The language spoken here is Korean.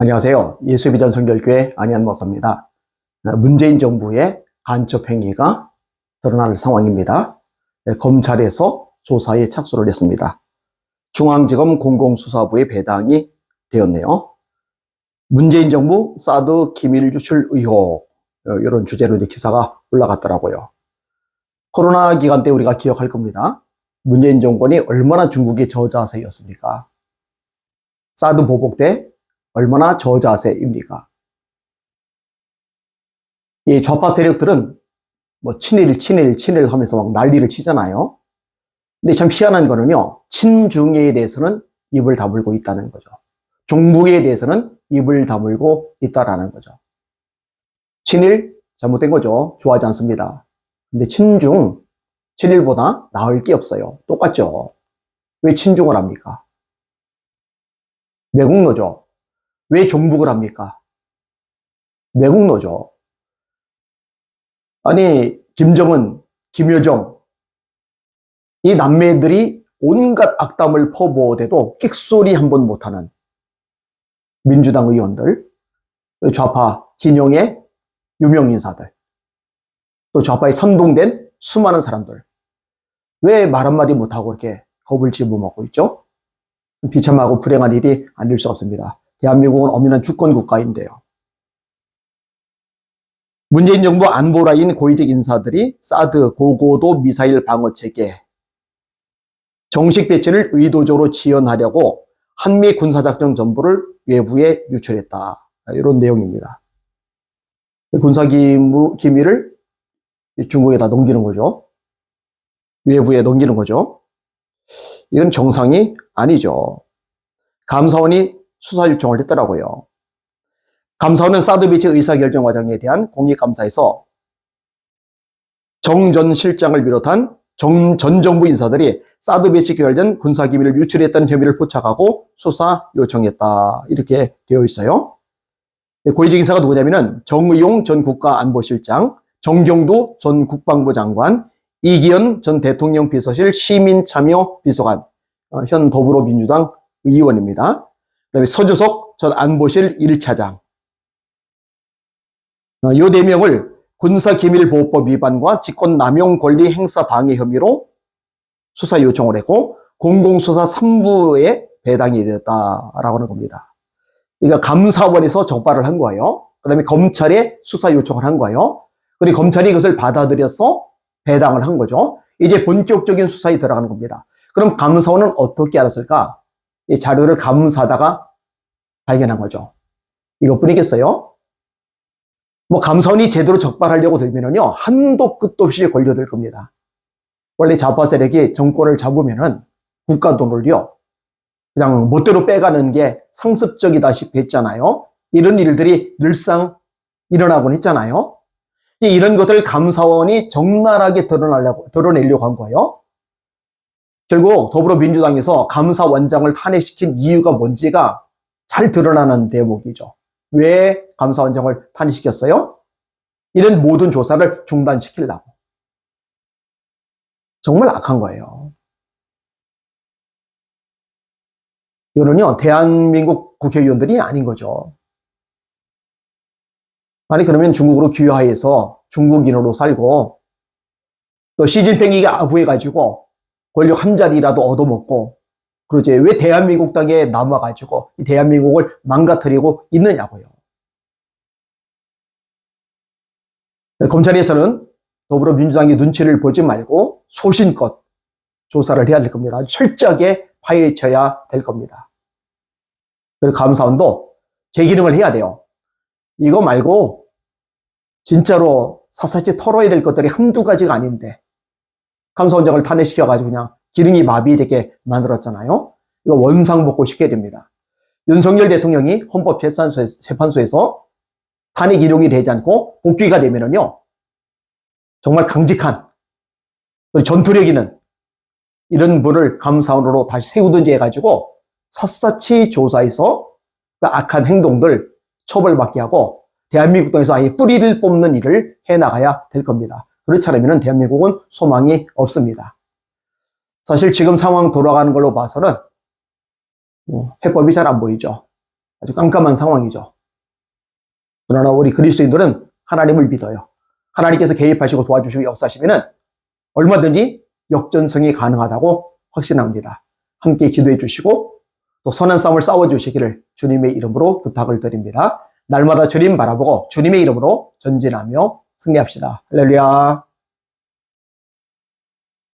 안녕하세요. 예수비전 선결교회 안희한 목사입니다. 문재인 정부의 간첩 행위가 드러날 상황입니다. 검찰에서 조사에 착수를 했습니다. 중앙지검 공공수사부에 배당이 되었네요. 문재인 정부 사드 기밀 유출 의혹, 이런 주제로 이제 기사가 올라갔더라고요. 코로나 기간 때 우리가 기억할 겁니다. 문재인 정권이 얼마나 중국의 저자세였습니까? 사드 보복 때 얼마나 저자세입니까? 이 좌파 세력들은 뭐 친일 하면서 막 난리를 치잖아요. 근데 참 희한한 거는요, 친중에 대해서는 입을 다물고 있다는 거죠. 종북에 대해서는 입을 다물고 있다라는 거죠. 친일 잘못된 거죠. 좋아하지 않습니다. 근데 친일보다 나을 게 없어요. 똑같죠. 왜 친중을 합니까? 매국노죠. 왜 종북을 합니까? 매국노죠. 아니, 김정은, 김여정, 이 남매들이 온갖 악담을 퍼부어대도 끽소리 한 번 못하는 민주당 의원들, 좌파 진영의 유명 인사들, 또 좌파에 선동된 수많은 사람들, 왜 말 한마디 못하고 이렇게 겁을 집어먹고 있죠? 비참하고 불행한 일이 아닐 수 없습니다. 대한민국은 엄연한 주권 국가인데요. 문재인 정부 안보라인 고위직 인사들이 사드 고고도 미사일 방어 체계 정식 배치를 의도적으로 지연하려고 한미 군사작전 전부를 외부에 유출했다. 이런 내용입니다. 군사 기밀을 중국에다 넘기는 거죠. 외부에 넘기는 거죠. 이건 정상이 아니죠. 감사원이 수사 요청을 했더라고요. 감사원은 사드 배치 의사결정 과정에 대한 공익감사에서 정 전 실장을 비롯한 전 정부 인사들이 사드 배치 관련 군사기밀을 유출했다는 혐의를 포착하고 수사 요청했다. 이렇게 되어 있어요. 고위직 인사가 누구냐면은 정의용 전 국가안보실장, 정경두 전 국방부 장관, 이기현 전 대통령 비서실 시민참여비서관, 현 더불어민주당 의원입니다. 그다음에 서주석 전 안보실 1차장. 이 4명을 군사기밀보호법 위반과 직권남용 권리 행사 방해 혐의로 수사 요청을 했고 공공수사 3부에 배당이 되었다라고 하는 겁니다. 그러니까 감사원에서 적발을 한 거예요. 그다음에 검찰에 수사 요청을 한 거예요. 그리고 검찰이 그것을 받아들여서 배당을 한 거죠. 이제 본격적인 수사에 들어가는 겁니다. 그럼 감사원은 어떻게 알았을까? 이 자료를 감사하다가 발견한 거죠. 이것뿐이겠어요? 뭐 감사원이 제대로 적발하려고 들면은요, 한도 끝도 없이 걸려들 겁니다. 원래 좌파 세력이 정권을 잡으면은 국가 돈을요, 그냥 멋대로 빼가는 게 상습적이다시피 했잖아요. 이런 일들이 늘상 일어나곤 했잖아요. 이런 것들 감사원이 적나라하게 드러내려고 한 거예요. 결국 더불어민주당에서 감사원장을 탄핵시킨 이유가 뭔지가 잘 드러나는 대목이죠. 왜 감사원장을 탄핵시켰어요? 이런 모든 조사를 중단시키려고. 정말 악한 거예요. 이거는요, 대한민국 국회의원들이 아닌 거죠. 아니, 그러면 중국으로 귀화해서 중국인으로 살고, 또 시진핑에게 아부해가지고 권력 한 자리라도 얻어먹고, 그러지. 왜 대한민국 땅에 남아가지고 이 대한민국을 망가뜨리고 있느냐고요. 검찰에서는 더불어민주당의 눈치를 보지 말고 소신껏 조사를 해야 될 겁니다. 아주 철저하게 파헤쳐야 될 겁니다. 그리고 감사원도 제 기능을 해야 돼요. 이거 말고 진짜로 샅샅이 털어야 될 것들이 한두 가지가 아닌데 감사원장을 탄핵시켜가지고 그냥 기능이 마비되게 만들었잖아요. 이거 원상복구 시켜야 됩니다. 윤석열 대통령이 헌법재판소에서 탄핵 인용이 되지 않고 복귀가 되면은요, 정말 강직한 전투력 있는 이런 분을 감사원으로 다시 세우든지 해가지고 샅샅이 조사해서 그 악한 행동들 처벌받게 하고 대한민국 땅에서 아예 뿌리를 뽑는 일을 해나가야 될 겁니다. 그렇지 않으면 대한민국은 소망이 없습니다. 사실 지금 상황 돌아가는 걸로 봐서는 해법이 잘 안 보이죠. 아주 깜깜한 상황이죠. 그러나 우리 그리스도인들은 하나님을 믿어요. 하나님께서 개입하시고 도와주시고 역사하시면은 얼마든지 역전성이 가능하다고 확신합니다. 함께 기도해 주시고 또 선한 싸움을 싸워 주시기를 주님의 이름으로 부탁을 드립니다. 날마다 주님 바라보고 주님의 이름으로 전진하며 승리합시다. 할렐루야.